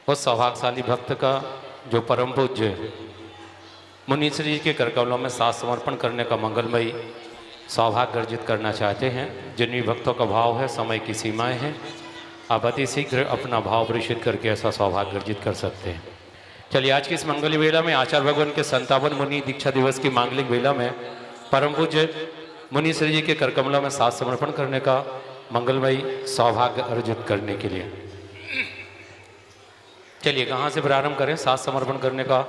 उस सौभाग्यशाली भक्त का जो परम पूज्य मुनि श्री जी के करकमलों में साथ समर्पण करने का मंगलमयी सौभाग्य अर्जित करना चाहते हैं। जिन भी भक्तों का भाव है, समय की सीमाएं हैं, आप अति शीघ्र अपना भाव प्रेषित करके ऐसा सौभाग्य अर्जित कर सकते हैं। चलिए, आज की इस मंगल वेला में आचार्य भगवान के 57 मुनि दीक्षा दिवस की मांगलिक वेला में परम पूज्य मुनि श्री जी के करकमलों में साथ समर्पण करने का मंगलमयी सौभाग्य अर्जित करने के लिए चलिए कहाँ से प्रारंभ करें साथ समर्पण करने का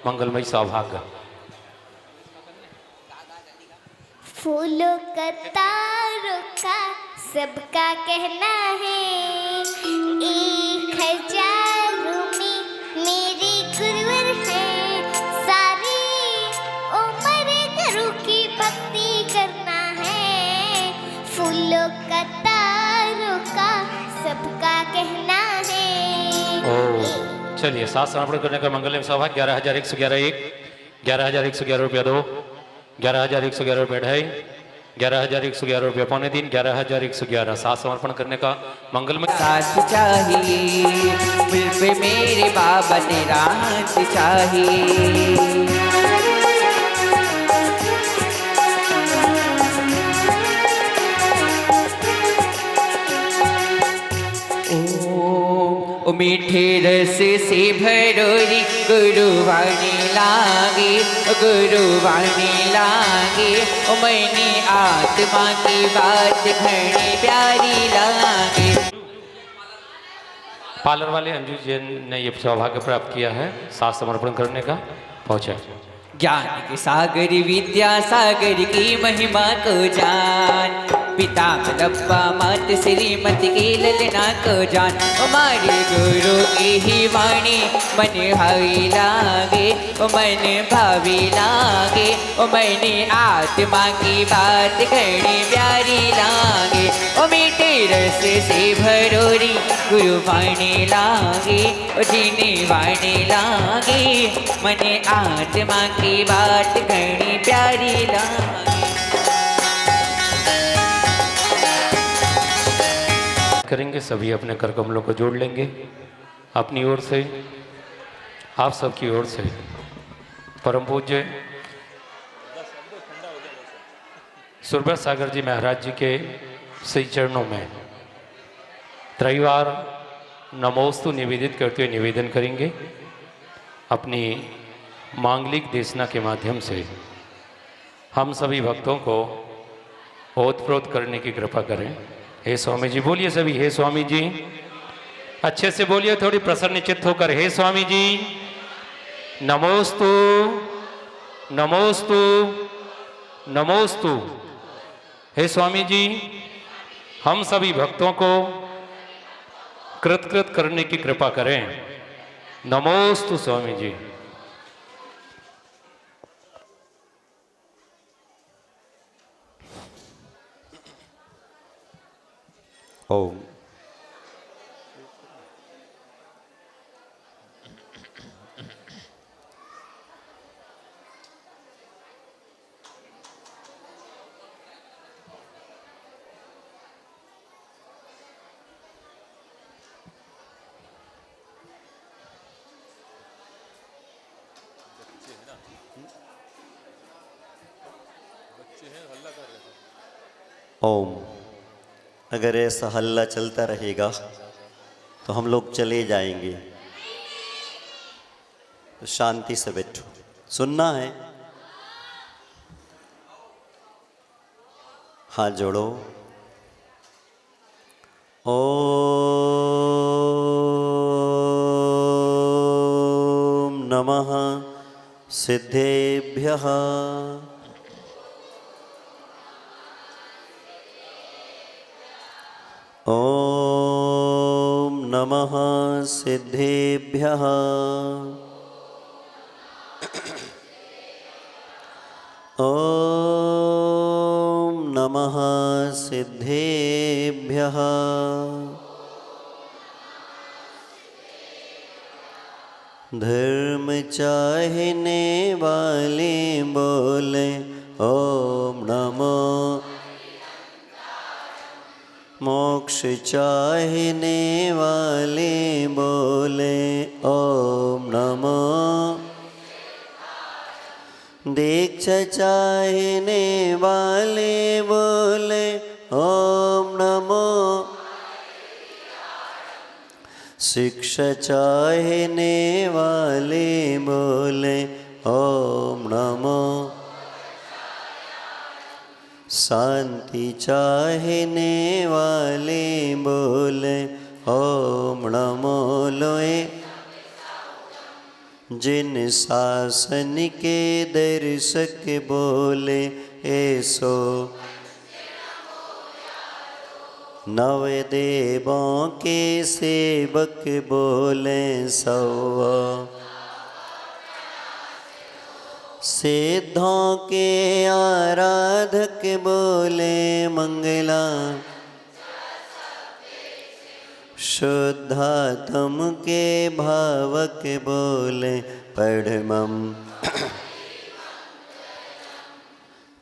मंगलमयी सौभाग्य। फूलों का तारों का सबका कहना है, 1000 में मेरे गुरुवर है, सारी उम्र गुरु की भक्ति करना है। फूलों का तारों का सबका कहना है। चलिए, साथ समर्पण करने का मंगलमयी सौभाग्य 11,111 1, 11,111 रुपया 2, 11,111 रुपये 2.5, 11,111 रुपये 2.25, 11,111 साथ समर्पण करने का मंगलमय साथ चाहिए बिल्कुल मेरे बाबा तेरा हाथ चाहिए। ओ मीठे रस से भरोरी गुरुवाणी लागे, गुरुवाणी लागे। ओ मैंने आत्मा की बात घनी प्यारी लागे। पार्लर वाले अंजू जैन ने ये सौभाग्य प्राप्त किया है साथ समर्पण करने का। पहुंचा ज्ञान के सागर विद्या सागर की महिमा को जान, पिता मलप्पा मात श्रीमती की ललना को जान। हमारे गुरु की ही वाणी मन भावी लागे, ओ मन भावी लागे। ओ मैंने आत्मा की बात घनी प्यारी लागे। ओ मीठे रस से भरोरी गुरु वाणी लागे, ओ जीने वाणी लागे। मन आत्मा की बात घनी प्यारी लागे। करेंगे सभी अपने कर कमलों को जोड़ लेंगे अपनी ओर से, आप सबकी ओर से परम पूज्य सुरभर सागर जी महाराज जी के श्री चरणों में त्रैवार नमोस्तु निवेदित करते हुए निवेदन करेंगे। अपनी मांगलिक देशना के माध्यम से हम सभी भक्तों को ओतप्रोत करने की कृपा करें। हे स्वामी जी बोलिए सभी, हे स्वामी जी अच्छे से बोलिए, थोड़ी प्रसन्न चित्त होकर। हे स्वामी जी नमोस्तु नमोस्तु नमोस्तु। हे स्वामी जी हम सभी भक्तों को कृत करने की कृपा करें। नमोस्तु स्वामी जी। ओम ओम। अगर ऐसा हल्ला चलता रहेगा तो हम लोग चले जाएंगे, तो शांति से बैठो, सुनना है। हाथ जोड़ो। ओम नमः सिद्धेभ्यः। ओम नमः सिद्धेभ्यः। ओम नमः सिद्धेभ्यः। धर्म चाहने वाले बोले ओम नमो, मोक्ष चाहने वाले बोले शिक्षा चाहने वाले बोले ओम नमो। शिक्षा चाहने वाले बोले ओम नमो। शांति चाहने वाले बोले ओम नमो। लोए जिन शासन के दर्शक बोले ऐसो। नव देवों के सेवक बोले सवा। सिद्धों के आराधक बोले मंगला। शुद्धात्म के भावक बोले परमम।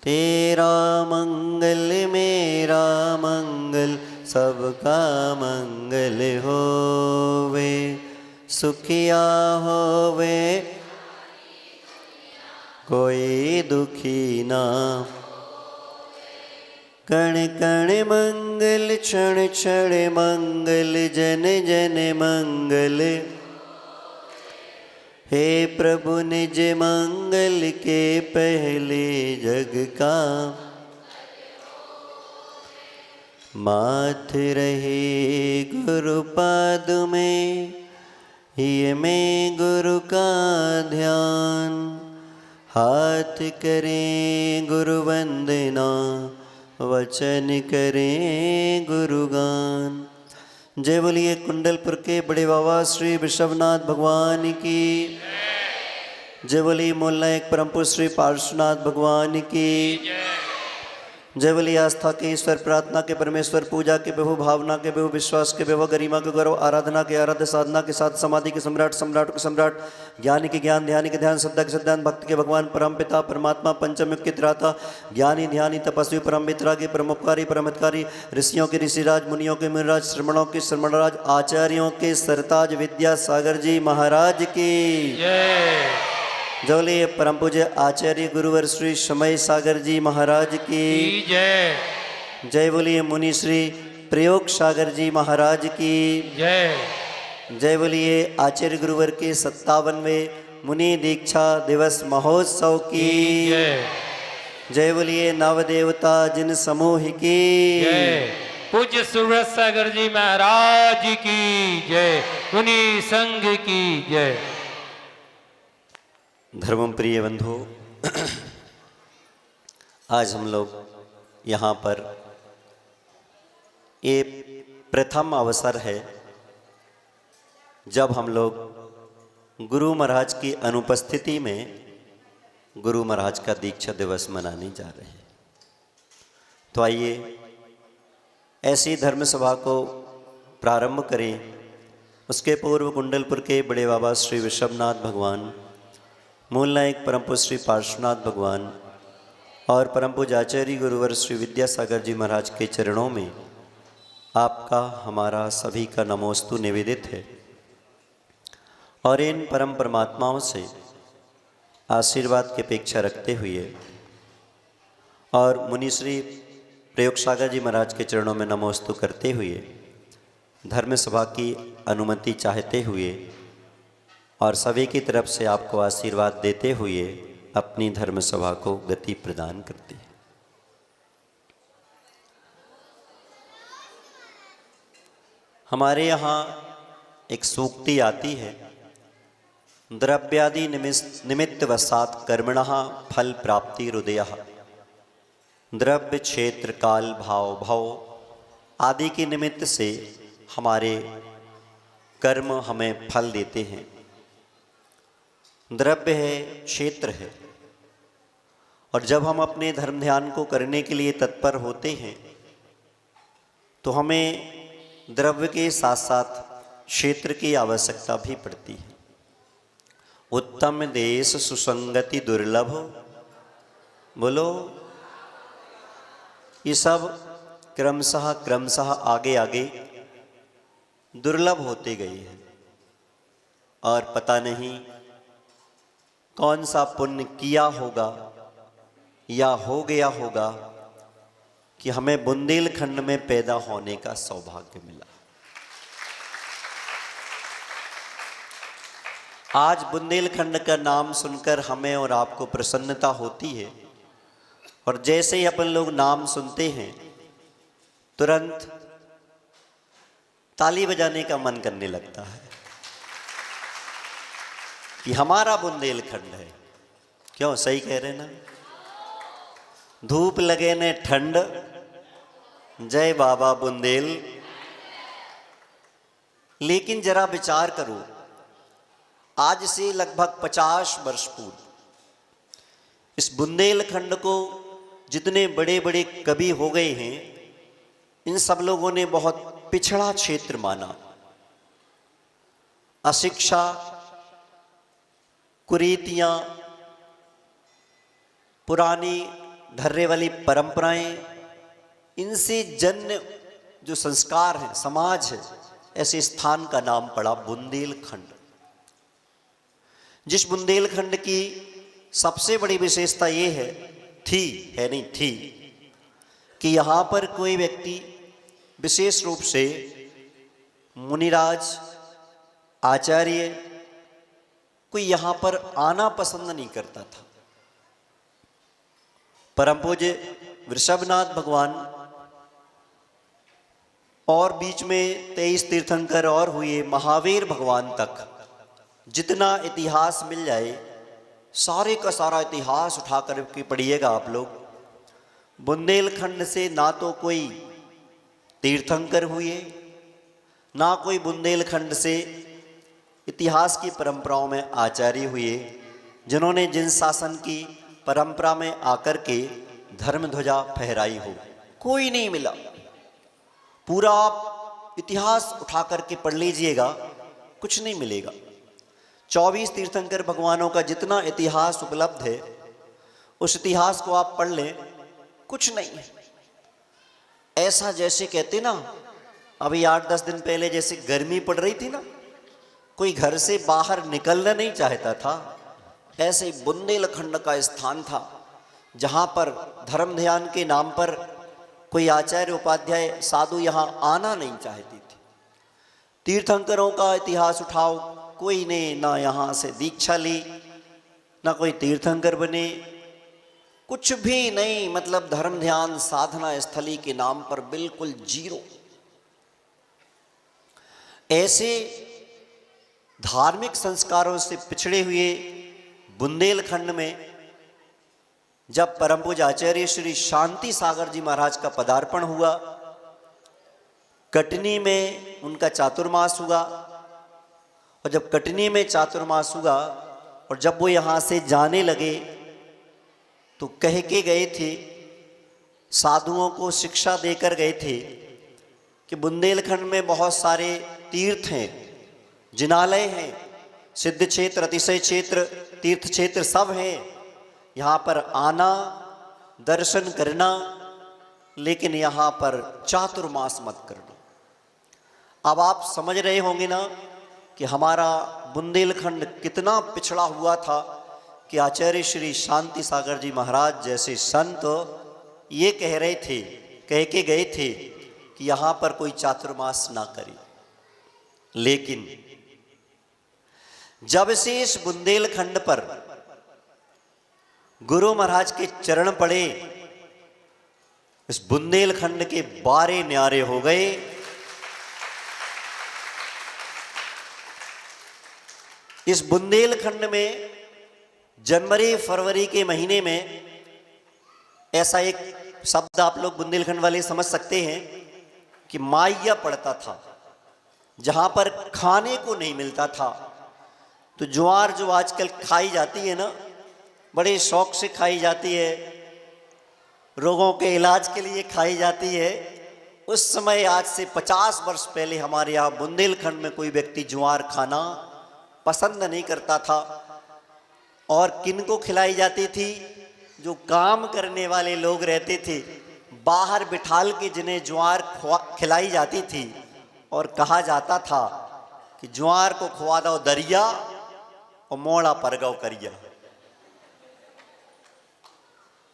तेरा मंगल मेरा मंगल सबका मंगल होवे। सुखिया होवे कोई दुखी ना। कण कण मंगल क्षण क्षण मंगल जन जन मंगल। हे प्रभु निज मंगल के पहले जग का। माथ रहे गुरु पाद में ये में गुरु का ध्यान। हाथ करें गुरु वंदना वचन करें गुरुगान। जय बोलिए कुंडलपुर के बड़े बाबा श्री विश्वनाथ भगवान की। जय बोलिए मोहल्ला एक परम पूज्य श्री पार्श्वनाथ भगवान की। जय बोलिए आस्था के ईश्वर, प्रार्थना के परमेश्वर, पूजा के प्रभु, भावना के प्रभु, विश्वास के प्रभु, गरिमा के गौरव, आराधना के आराध्य, साधना के साथ, समाधि के सम्राट, सम्राट के सम्राट, ज्ञान के ज्ञान, ध्यान के ध्यान, श्रद्धा के श्रद्धान, भक्त के भगवान, परम पिता परमात्मा, पंचम युग के त्राता, ज्ञानी ध्यानी तपस्वी, परम मित्रागी, परमोपकारी, परमहितकारी, ऋषियों के ऋषिराज, मुनियों के मुनिराज, श्रमणों के श्रमणराज, आचार्यों के सरताज विद्यासागर जी महाराज की जय। परम पूज्य आचार्य गुरुवर श्री समय सागर जी महाराज की जय। जय बोलिए मुनि श्री प्रयोग सागर जी महाराज की जय। जय बोलिए आचार्य गुरुवर के 57वें मुनि दीक्षा दिवस महोत्सव की जय। जय बोलिए नव देवता जिन समूह की जय। पूज्य सूरज सागर जी महाराज की जय। मुनि संघ की जय। धर्म प्रिय बंधु, आज हम लोग यहाँ पर ये प्रथम अवसर है जब हम लोग गुरु महाराज की अनुपस्थिति में गुरु महाराज का दीक्षा दिवस मनाने जा रहे हैं। तो आइए ऐसी धर्म सभा को प्रारंभ करें। उसके पूर्व कुंडलपुर के बड़े बाबा श्री विश्वनाथ भगवान, मूल नायक परम पूज्य श्री पार्श्वनाथ भगवान और परम पूज्य आचार्य गुरुवर श्री विद्यासागर जी महाराज के चरणों में आपका हमारा सभी का नमोस्तु निवेदित है। और इन परम परमात्माओं से आशीर्वाद की अपेक्षा रखते हुए और मुनिश्री प्रयोग सागर जी महाराज के चरणों में नमोस्तु करते हुए धर्म सभा की अनुमति चाहते हुए और सभी की तरफ से आपको आशीर्वाद देते हुए अपनी धर्म सभा को गति प्रदान करते हैं। हमारे यहाँ एक सूक्ति आती है, द्रव्यादि निमित्त वसात कर्मणः फल प्राप्ति हृदयः। द्रव्य क्षेत्र काल भाव भव आदि के निमित्त से हमारे कर्म हमें फल देते हैं। द्रव्य है, क्षेत्र है, और जब हम अपने धर्म ध्यान को करने के लिए तत्पर होते हैं तो हमें द्रव्य के साथ साथ क्षेत्र की आवश्यकता भी पड़ती है। उत्तम देश सुसंगति दुर्लभ, बोलो, ये सब क्रमशः क्रमशः आगे आगे दुर्लभ होते गए हैं और पता नहीं कौन सा पुण्य किया होगा या हो गया होगा कि हमें बुंदेलखंड में पैदा होने का सौभाग्य मिला। आज बुंदेलखंड का नाम सुनकर हमें और आपको प्रसन्नता होती है, और जैसे ही अपन लोग नाम सुनते हैं तुरंत ताली बजाने का मन करने लगता है कि हमारा बुंदेलखंड है। क्यों, सही कह रहे ना? धूप लगे ने ठंड, जय बाबा बुंदेल। लेकिन जरा विचार करो, आज से लगभग 50 वर्ष पूर्व इस बुंदेलखंड को जितने बड़े बड़े कवि हो गए हैं, इन सब लोगों ने बहुत पिछड़ा क्षेत्र माना। अशिक्षा, कुरीतियां, पुरानी धर्रे वाली परंपराएं, इनसे जन्य जो संस्कार हैं, समाज है, ऐसे स्थान का नाम पड़ा बुंदेलखंड। जिस बुंदेलखंड की सबसे बड़ी विशेषता ये है, थी कि यहाँ पर कोई व्यक्ति विशेष रूप से मुनिराज, आचार्य कोई यहाँ पर आना पसंद नहीं करता था। परम पूज्य वृषभनाथ भगवान और बीच में 23 तीर्थंकर और हुए महावीर भगवान तक जितना इतिहास मिल जाए, सारे का सारा इतिहास उठा कर के पढ़िएगा आप लोग। बुंदेलखंड से ना तो कोई तीर्थंकर हुए, ना कोई बुंदेलखंड से इतिहास की परंपराओं में आचार्य हुए, जिन्होंने जिन शासन की परंपरा में आकर के धर्म ध्वजा फहराई हो, कोई नहीं मिला। पूरा आप इतिहास उठा करके पढ़ लीजिएगा, कुछ नहीं मिलेगा। 24 तीर्थंकर भगवानों का जितना इतिहास उपलब्ध है, उस इतिहास को आप पढ़ लें, कुछ नहीं है। ऐसा जैसे कहते ना, अभी 8-10 दिन पहले जैसे गर्मी पड़ रही थी ना, कोई घर से बाहर निकलना नहीं चाहता था, ऐसे बुंदेलखंड का स्थान था जहाँ पर धर्म ध्यान के नाम पर कोई आचार्य, उपाध्याय, साधु यहाँ आना नहीं चाहती थी। तीर्थंकरों का इतिहास उठाओ, कोई ने ना यहाँ से दीक्षा ली, ना कोई तीर्थंकर बने, कुछ भी नहीं। मतलब धर्म ध्यान साधना स्थली के नाम पर बिल्कुल जीरो। ऐसे धार्मिक संस्कारों से पिछड़े हुए बुंदेलखंड में जब परम पूज्य आचार्य श्री शांति सागर जी महाराज का पदार्पण हुआ, कटनी में उनका चातुर्मास हुआ, और जब कटनी में चातुर्मास हुआ और जब वो यहाँ से जाने लगे तो कह के गए थे, साधुओं को शिक्षा देकर गए थे कि बुंदेलखंड में बहुत सारे तीर्थ हैं, जिनालय हैं, सिद्ध क्षेत्र, अतिशय क्षेत्र, तीर्थ क्षेत्र सब हैं, यहाँ पर आना, दर्शन करना, लेकिन यहाँ पर चातुर्मास मत करना। अब आप समझ रहे होंगे ना कि हमारा बुंदेलखंड कितना पिछड़ा हुआ था कि आचार्य श्री शांति सागर जी महाराज जैसे संत ये कह रहे थे, कह के गए थे कि यहाँ पर कोई चातुर्मास ना करे। लेकिन जब से इस बुंदेलखंड पर गुरु महाराज के चरण पड़े, इस बुंदेलखंड के बारे न्यारे हो गए। इस बुंदेलखंड में जनवरी फरवरी के महीने में ऐसा एक शब्द आप लोग बुंदेलखंड वाले समझ सकते हैं कि माइया पड़ता था, जहां पर खाने को नहीं मिलता था। तो ज्वार जो आजकल खाई जाती है ना, बड़े शौक से खाई जाती है, रोगों के इलाज के लिए खाई जाती है। उस समय आज से 50 वर्ष पहले हमारे यहाँ बुंदेलखंड में कोई व्यक्ति ज्वार खाना पसंद नहीं करता था। और किनको खिलाई जाती थी? जो काम करने वाले लोग रहते थे, बाहर बिठाल के जिन्हें ज्वार खिलाई जाती थी, और कहा जाता था कि ज्वार को खुआ दो दरिया और मोड़ा परगव करिया।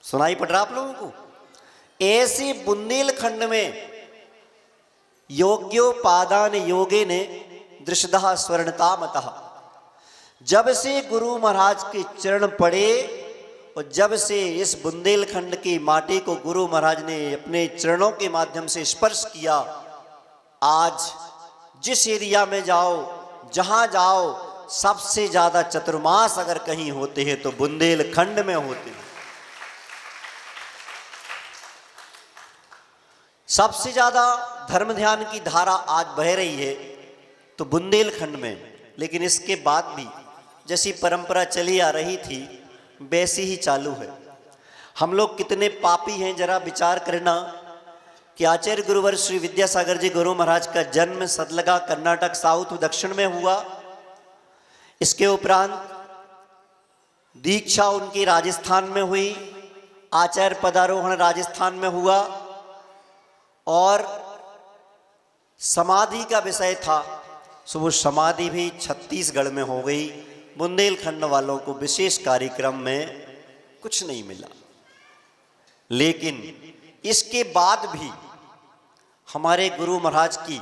सुनाई पड़ रहा आप लोगों को? ऐसी बुंदेलखंड में योग्योपादान योगे ने दृषदा स्वर्णतामतः, जब से गुरु महाराज के चरण पड़े और जब से इस बुंदेलखंड की माटी को गुरु महाराज ने अपने चरणों के माध्यम से स्पर्श किया, आज जिस एरिया में जाओ, जहां जाओ, सबसे ज्यादा चतुर्मास अगर कहीं होते हैं तो बुंदेलखंड में होते हैं। सबसे ज्यादा धर्म ध्यान की धारा आज बह रही है तो बुंदेलखंड में। लेकिन इसके बाद भी जैसी परंपरा चली आ रही थी वैसी ही चालू है। हम लोग कितने पापी हैं, जरा विचार करना कि आचार्य गुरुवर श्री विद्यासागर जी गुरु महाराज का जन्म सदलगा कर्नाटक साउथ दक्षिण में हुआ। इसके उपरांत दीक्षा उनकी राजस्थान में हुई, आचार्य पदारोहण राजस्थान में हुआ और समाधि का विषय था सो वो समाधि भी छत्तीसगढ़ में हो गई। बुंदेलखंड वालों को विशेष कार्यक्रम में कुछ नहीं मिला। लेकिन इसके बाद भी हमारे गुरु महाराज की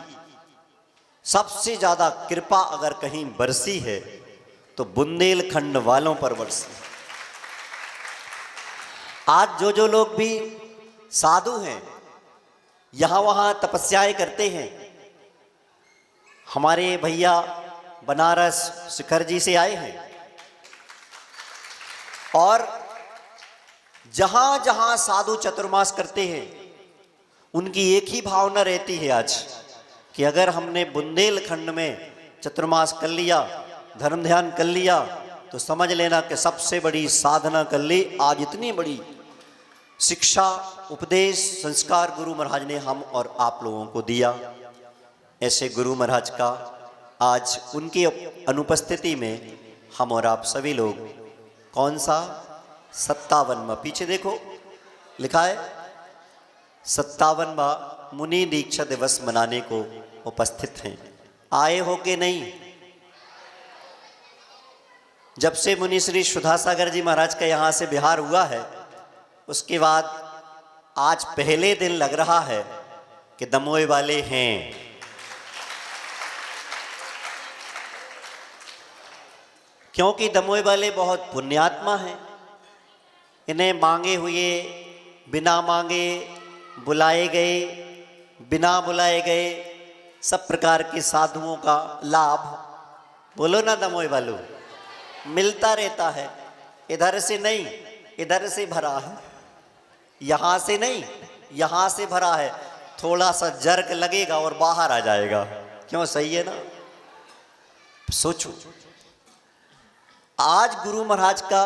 सबसे ज्यादा कृपा अगर कहीं बरसी है तो बुंदेलखंड वालों पर बरसी। आज जो लोग भी साधु हैं, यहां वहां तपस्याएं करते हैं, हमारे भैया बनारस शिखर जी से आए हैं और जहां जहां साधु चतुर्मास करते हैं उनकी एक ही भावना रहती है आज कि अगर हमने बुंदेलखंड में चतुर्मास कर लिया, धर्म ध्यान कर लिया तो समझ लेना कि सबसे बड़ी साधना कर ली। आज इतनी बड़ी शिक्षा, उपदेश, संस्कार गुरु महाराज ने हम और आप लोगों को दिया। ऐसे गुरु महाराज का आज उनकी अनुपस्थिति में हम और आप सभी लोग कौन सा 57वां, पीछे देखो लिखा है 57वां मुनि दीक्षा दिवस मनाने को उपस्थित हैं। आए हो कि नहीं? जब से मुनि श्री सुधासागर जी महाराज का यहाँ से बिहार हुआ है उसके बाद आज पहले दिन लग रहा है कि दमोह वाले हैं। क्योंकि दमोह वाले बहुत पुण्यात्मा हैं। इन्हें मांगे हुए, बिना मांगे, बुलाए गए, बिना बुलाए गए सब प्रकार के साधुओं का लाभ, बोलो ना दमोह वालों, मिलता रहता है। इधर से नहीं, इधर से भरा है, यहाँ से नहीं, यहाँ से भरा है। थोड़ा सा जर्क लगेगा और बाहर आ जाएगा। क्यों? सही है ना? सोचो, आज गुरु महाराज का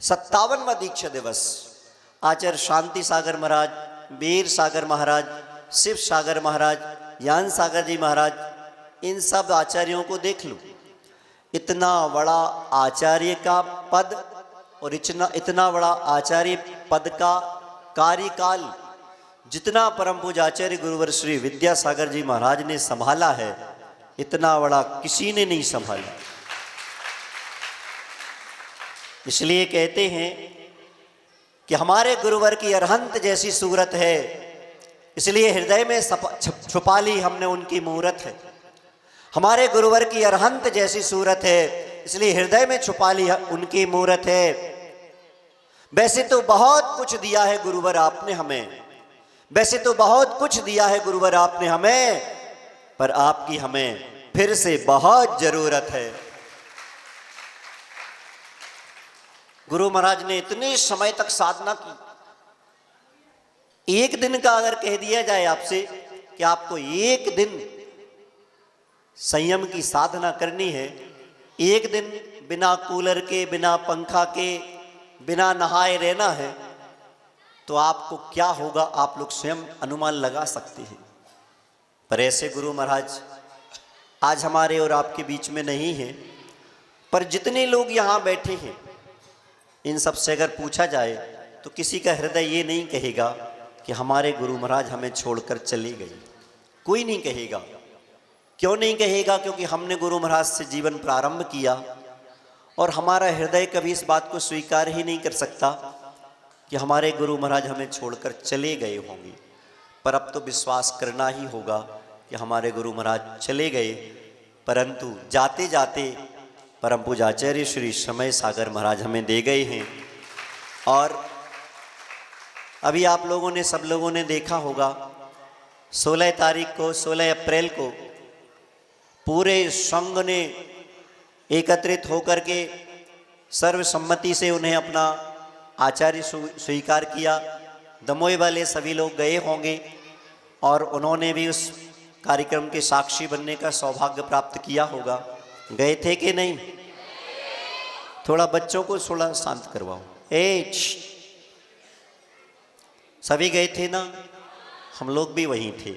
57वां दीक्षा दिवस, आचार्य शांति सागर महाराज, वीर सागर महाराज, शिव सागर महाराज, ज्ञान सागर जी महाराज, इन सब आचार्यों को देख लो। इतना बड़ा आचार्य का पद और इतना बड़ा आचार्य पद का कार्यकाल जितना परम पूज्य आचार्य गुरुवर श्री विद्यासागर जी महाराज ने संभाला है, इतना बड़ा किसी ने नहीं संभाला। इसलिए कहते हैं कि हमारे गुरुवर की अरहंत जैसी सूरत है, इसलिए हृदय में छुपा ली हमने उनकी मूरत है। हमारे गुरुवर की अरहंत जैसी सूरत है, इसलिए हृदय में छुपा ली उनकी मूरत है। वैसे तो बहुत कुछ दिया है गुरुवर आपने हमें, वैसे तो बहुत कुछ दिया है गुरुवर आपने हमें, पर आपकी हमें फिर से बहुत जरूरत है। गुरु महाराज ने इतने समय तक साधना की। एक दिन का अगर कह दिया जाए आपसे कि आपको एक दिन संयम की साधना करनी है, एक दिन बिना कूलर के, बिना पंखा के, बिना नहाए रहना है, तो आपको क्या होगा आप लोग स्वयं अनुमान लगा सकते हैं। पर ऐसे गुरु महाराज आज हमारे और आपके बीच में नहीं है। पर जितने लोग यहाँ बैठे हैं इन सब से अगर पूछा जाए तो किसी का हृदय ये नहीं कहेगा कि हमारे गुरु महाराज हमें छोड़कर चले गए। कोई नहीं कहेगा। क्यों नहीं कहेगा? क्योंकि हमने गुरु महाराज से जीवन प्रारंभ किया और हमारा हृदय कभी इस बात को स्वीकार ही नहीं कर सकता कि हमारे गुरु महाराज हमें छोड़कर चले गए होंगे, पर अब तो विश्वास करना ही होगा कि हमारे गुरु महाराज चले गए, परंतु जाते जाते परम पूज्य आचार्य श्री समय सागर महाराज हमें दे गए हैं। और अभी आप लोगों ने, सब लोगों ने देखा होगा 16 तारीख को, 16 अप्रैल को पूरे संघ ने एकत्रित होकर के सर्वसम्मति से उन्हें अपना आचार्य स्वीकार किया। दमोह वाले सभी लोग गए होंगे और उन्होंने भी उस कार्यक्रम के साक्षी बनने का सौभाग्य प्राप्त किया होगा। गए थे कि नहीं? थोड़ा बच्चों को थोड़ा शांत करवाओ। सभी गए थे ना? हम लोग भी वहीं थे।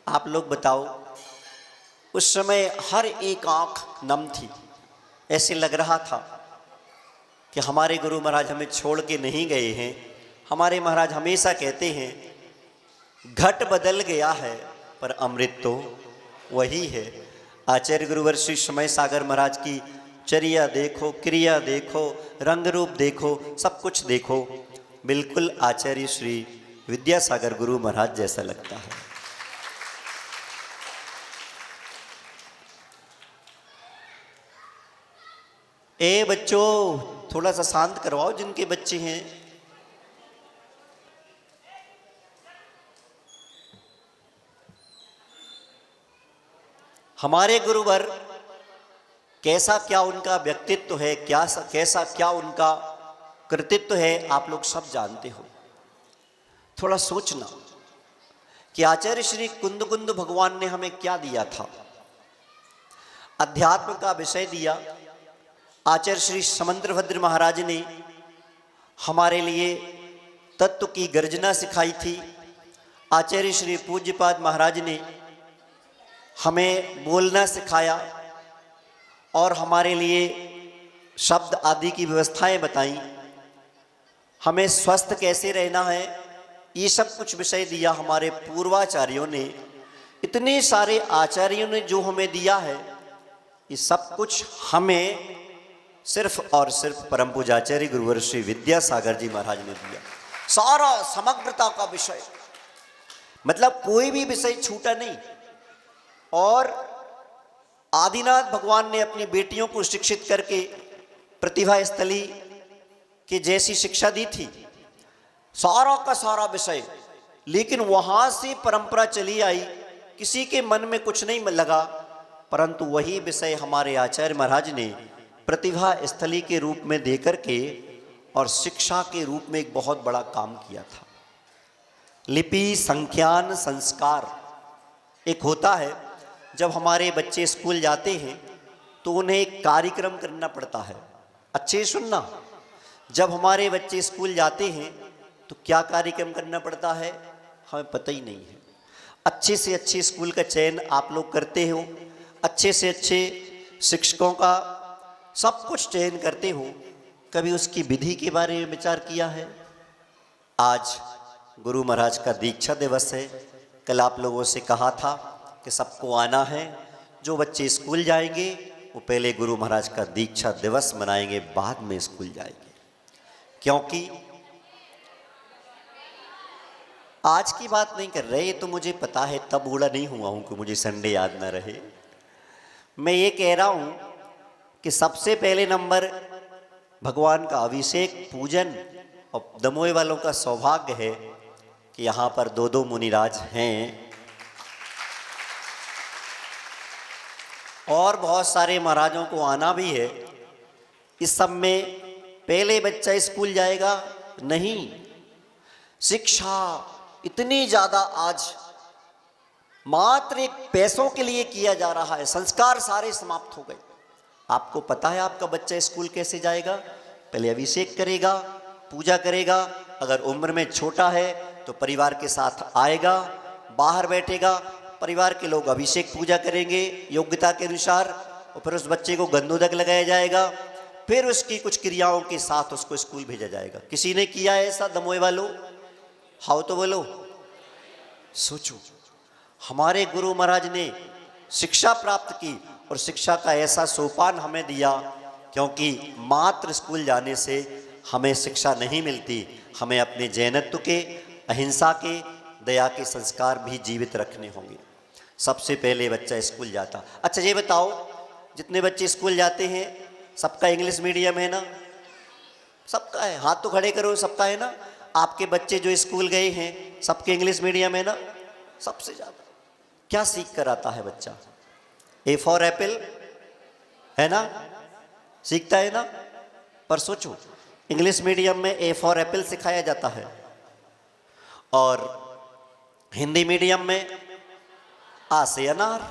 आप लोग बताओ, उस समय हर एक आंख नम थी। ऐसे लग रहा था कि हमारे गुरु महाराज हमें छोड़ के नहीं गए हैं। हमारे महाराज हमेशा कहते हैं घट बदल गया है पर अमृत तो वही है। आचार्य गुरुवर श्री समय सागर महाराज की चर्या देखो, क्रिया देखो, रंग रूप देखो, सब कुछ देखो, बिल्कुल आचार्य श्री विद्यासागर गुरु महाराज जैसा लगता है। ए बच्चों, थोड़ा सा शांत करवाओ जिनके बच्चे हैं। हमारे गुरुवर कैसा क्या उनका व्यक्तित्व है, कैसा क्या उनका कृतित्व है, आप लोग सब जानते हो। थोड़ा सोचना कि आचार्य श्री कुंद भगवान ने हमें क्या दिया था। अध्यात्म का विषय दिया। आचार्य श्री समंद्रभद्र महाराज ने हमारे लिए तत्व की गर्जना सिखाई थी। आचार्य श्री पूज्यपाद महाराज ने हमें बोलना सिखाया और हमारे लिए शब्द आदि की व्यवस्थाएं बताई। हमें स्वस्थ कैसे रहना है, ये सब कुछ विषय दिया हमारे पूर्वाचार्यों ने। इतने सारे आचार्यों ने जो हमें दिया है, ये सब कुछ हमें सिर्फ और सिर्फ परम पूज्य आचार्य गुरुवर श्री विद्यासागर जी महाराज ने दिया। सारा समग्रता का विषय, मतलब कोई भी विषय छूटा नहीं। और आदिनाथ भगवान ने अपनी बेटियों को शिक्षित करके प्रतिभा स्थली की जैसी शिक्षा दी थी, सारा का सारा विषय। लेकिन वहां से परंपरा चली आई, किसी के मन में कुछ नहीं लगा, परंतु वही विषय हमारे आचार्य महाराज ने प्रतिभा स्थली के रूप में देकर के और शिक्षा के रूप में एक बहुत बड़ा काम किया था। लिपि, संख्यान, संस्कार एक होता है। जब हमारे बच्चे स्कूल जाते हैं तो उन्हें एक कार्यक्रम करना पड़ता है। अच्छे सुनना, जब हमारे बच्चे स्कूल जाते हैं तो क्या कार्यक्रम करना पड़ता है, हमें पता ही नहीं है। अच्छे से अच्छे स्कूल का चयन आप लोग करते हो, अच्छे से अच्छे शिक्षकों का सब कुछ चयन करते हो। कभी उसकी विधि के बारे में विचार किया है? आज गुरु महाराज का दीक्षा दिवस है। कल आप लोगों से कहा था कि सबको आना है। जो बच्चे स्कूल जाएंगे वो पहले गुरु महाराज का दीक्षा दिवस मनाएंगे, बाद में स्कूल जाएंगे। क्योंकि आज की बात नहीं कर रहे, ये तो मुझे पता है, तब बूढ़ा नहीं हुआ हूं कि मुझे संडे याद ना रहे। मैं ये कह रहा हूं कि सबसे पहले नंबर भगवान का अभिषेक, पूजन। और दमोह वालों का सौभाग्य है कि यहाँ पर दो मुनिराज हैं और बहुत सारे महाराजों को आना भी है। इस सब में पहले बच्चा स्कूल जाएगा नहीं। शिक्षा इतनी ज़्यादा आज मात्र एक पैसों के लिए किया जा रहा है। संस्कार सारे समाप्त हो गए। आपको पता है आपका बच्चा स्कूल कैसे जाएगा? पहले अभिषेक करेगा, पूजा करेगा। अगर उम्र में छोटा है तो परिवार के साथ आएगा, बाहर बैठेगा, परिवार के लोग अभिषेक पूजा करेंगे योग्यता के अनुसार, और फिर उस बच्चे को गंधोदक लगाया जाएगा। फिर उसकी कुछ क्रियाओं के साथ उसको स्कूल भेजा जाएगा। किसी ने किया है ऐसा दमोह वालों? हाउ तो बोलो। सोचो, हमारे गुरु महाराज ने शिक्षा प्राप्त की और शिक्षा का ऐसा सोपान हमें दिया, क्योंकि मात्र स्कूल जाने से हमें शिक्षा नहीं मिलती। हमें अपने जैनत्व के, अहिंसा के, दया के संस्कार भी जीवित रखने होंगे। सबसे पहले बच्चा स्कूल जाता। अच्छा ये बताओ, जितने बच्चे स्कूल जाते हैं सबका इंग्लिश मीडियम है ना? सबका है, हाथ तो खड़े करो, सबका है ना? आपके बच्चे जो स्कूल गए हैं सबके इंग्लिश मीडियम है ना? सबसे ज़्यादा क्या सीख कर आता है बच्चा? ए फॉर एप्पल है ना, सीखता है ना? पर सोचो, इंग्लिश मीडियम में ए फॉर एप्पल सिखाया जाता है और हिंदी मीडियम में आ से अनार।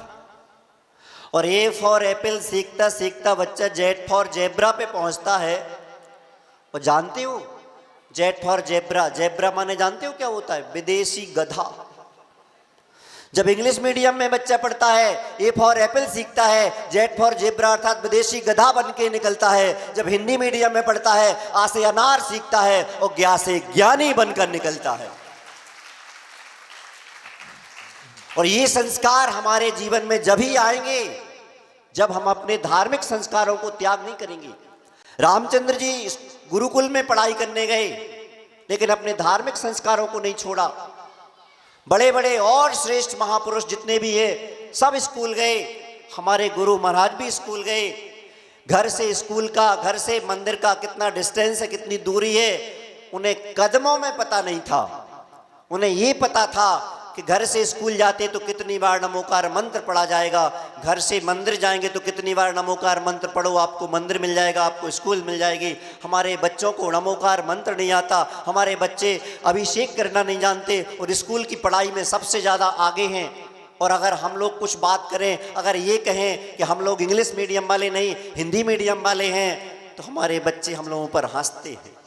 और ए फॉर एप्पल सीखता सीखता बच्चा जेड फॉर जेब्रा पे पहुंचता है। और जानते हो जेड फॉर जेब्रा, जेब्रा माने जानते हो क्या होता है? विदेशी गधा। जब इंग्लिश मीडियम में बच्चा पढ़ता है, ए फॉर एप्पल सीखता है, जेड फॉर जेब्रा अर्थात विदेशी गधा बन के निकलता है। जब हिंदी मीडियम में पढ़ता है, आ से अनार सीखता है और ज्ञा से ज्ञानी बनकर निकलता है। और ये संस्कार हमारे जीवन में जब ही आएंगे जब हम अपने धार्मिक संस्कारों को त्याग नहीं करेंगे। रामचंद्र जी गुरुकुल में पढ़ाई करने गए लेकिन अपने धार्मिक संस्कारों को नहीं छोड़ा। बड़े बड़े और श्रेष्ठ महापुरुष जितने भी हैं सब स्कूल गए, हमारे गुरु महाराज भी स्कूल गए। घर से स्कूल का, घर से मंदिर का कितना डिस्टेंस है, कितनी दूरी है, उन्हें कदमों में पता नहीं था। उन्हें ये पता था कि घर से स्कूल जाते तो कितनी बार नमोकार मंत्र पढ़ा जाएगा, घर से मंदिर जाएंगे तो कितनी बार नमोकार मंत्र पढ़ो, आपको मंदिर मिल जाएगा, आपको स्कूल मिल जाएगी। हमारे बच्चों को नमोकार मंत्र नहीं आता, हमारे बच्चे अभिषेक करना नहीं जानते और स्कूल की पढ़ाई में सबसे ज़्यादा आगे हैं। और अगर हम लोग कुछ बात करें, अगर ये कहें कि हम लोग इंग्लिश मीडियम वाले नहीं हिंदी मीडियम वाले हैं, तो हमारे बच्चे हम लोगों पर हंसते हैं।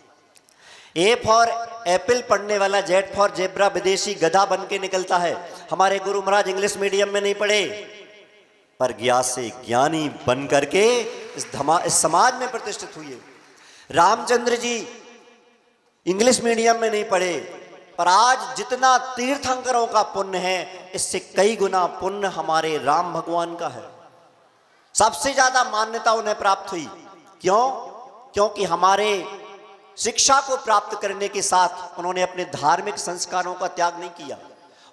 ए फॉर एप्पल पढ़ने वाला जेड फॉर जेब्रा विदेशी गधा बन के निकलता है। हमारे गुरु महाराज इंग्लिश मीडियम में नहीं पढ़े पर ज्ञान से ज्ञानी बन करके इस समाज में प्रतिष्ठित हुए। रामचंद्र जी इंग्लिश मीडियम में नहीं पढ़े पर आज जितना तीर्थंकरों का पुण्य है इससे कई गुना पुण्य हमारे राम भगवान का है। सबसे ज्यादा मान्यता उन्हें प्राप्त हुई। क्यों? क्योंकि हमारे शिक्षा को प्राप्त करने के साथ उन्होंने अपने धार्मिक संस्कारों का त्याग नहीं किया।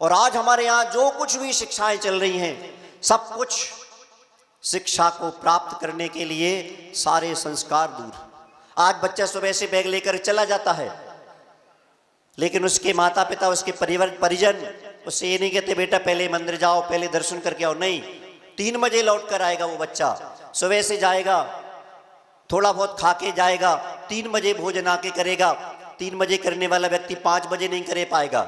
और आज हमारे यहाँ जो कुछ भी शिक्षाएं चल रही हैं सब कुछ शिक्षा को प्राप्त करने के लिए सारे संस्कार दूर। आज बच्चा सुबह से बैग लेकर चला जाता है लेकिन उसके माता पिता, उसके परिजन उससे ये नहीं कहते बेटा पहले मंदिर जाओ, पहले दर्शन करके आओ। नहीं, 3 बजे लौट कर आएगा वो बच्चा। सुबह से जाएगा, थोड़ा बहुत खा के जाएगा, 3 बजे भोजन आके करेगा। 3 बजे करने वाला व्यक्ति 5 बजे नहीं करे पाएगा।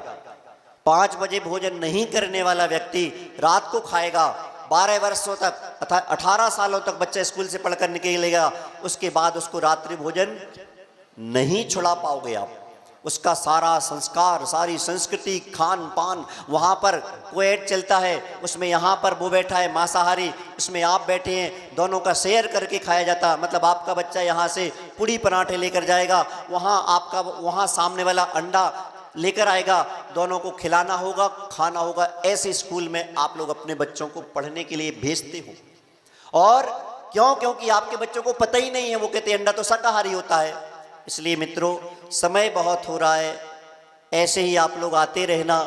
5 बजे भोजन नहीं करने वाला व्यक्ति रात को खाएगा। 12 वर्षों तक अर्थात 18 सालों तक बच्चा स्कूल से पढ़कर निकलेगा, उसके बाद उसको रात्रि भोजन नहीं छुड़ा पाओगे आप। उसका सारा संस्कार, सारी संस्कृति, खान पान, वहाँ पर कोएड चलता है, उसमें यहाँ पर वो बैठा है मांसाहारी, उसमें आप बैठे हैं, दोनों का शेयर करके खाया जाता। मतलब आपका बच्चा यहाँ से पूड़ी पराठे लेकर जाएगा, वहाँ सामने वाला अंडा लेकर आएगा, दोनों को खिलाना होगा, खाना होगा। ऐसे स्कूल में आप लोग अपने बच्चों को पढ़ने के लिए भेजते हो। और क्यों? क्योंकि आपके बच्चों को पता ही नहीं है, वो कहते अंडा तो शाकाहारी होता है। इसलिए मित्रों, समय बहुत हो रहा है, ऐसे ही आप लोग आते रहना।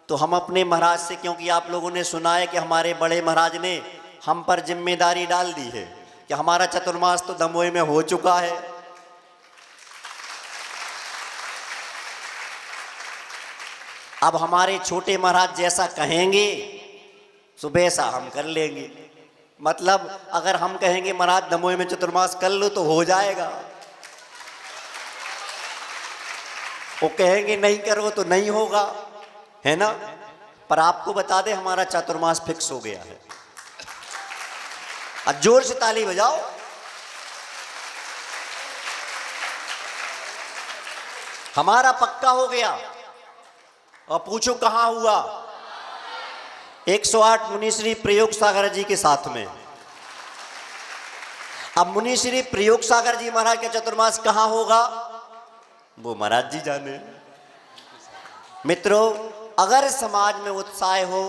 तो हम अपने महाराज से, क्योंकि आप लोगों ने सुना है कि हमारे बड़े महाराज ने हम पर जिम्मेदारी डाल दी है कि हमारा चतुर्मास तो दमोह में हो चुका है। अब हमारे छोटे महाराज जैसा कहेंगे सुबह सा हम कर लेंगे। मतलब अगर हम कहेंगे महाराज दमोह में चतुर्मास कर लो तो हो जाएगा, वो कहेंगे नहीं करो तो नहीं होगा, है ना। पर आपको बता दे हमारा चातुर्मास फिक्स हो गया है। अब जोर से ताली बजाओ। हमारा पक्का हो गया। और पूछो कहां हुआ? 108 मुनिश्री प्रयोग सागर जी के साथ में। अब मुनिश्री प्रयोग सागर जी महाराज का चतुर्मास कहां होगा वो महाराज जी जाने। मित्रों, अगर समाज में उत्साह हो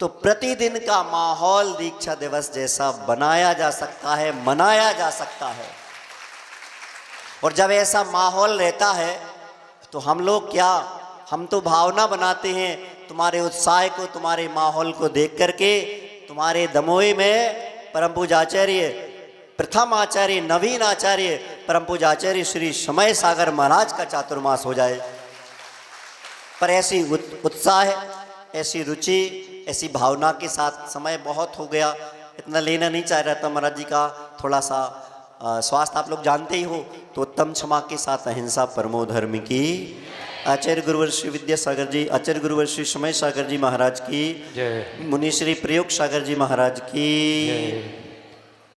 तो प्रतिदिन का माहौल दीक्षा दिवस जैसा बनाया जा सकता है, मनाया जा सकता है। और जब ऐसा माहौल रहता है तो हम लोग क्या, हम तो भावना बनाते हैं तुम्हारे उत्साह को, तुम्हारे माहौल को देख करके। तुम्हारे दमोई में परम पूज्याचार्य प्रथम आचार्य नवीन आचार्य परम पूज्याचार्य श्री समय सागर महाराज का चातुर्मास हो जाए। पर ऐसी उत्साह, ऐसी रुचि, ऐसी भावना के साथ समय बहुत हो गया, इतना लेना नहीं चाह रहा था महाराज जी का। थोड़ा सा स्वास्थ्य आप लोग जानते ही हो, तो उत्तम क्षमा के साथ अहिंसा परमो धर्म की। आचार्य गुरुवर श्री विद्यासागर जी, आचार्य गुरुवर श्री समय सागर जी महाराज की जय। मुनि श्री प्रयोग सागर जी महाराज की जय।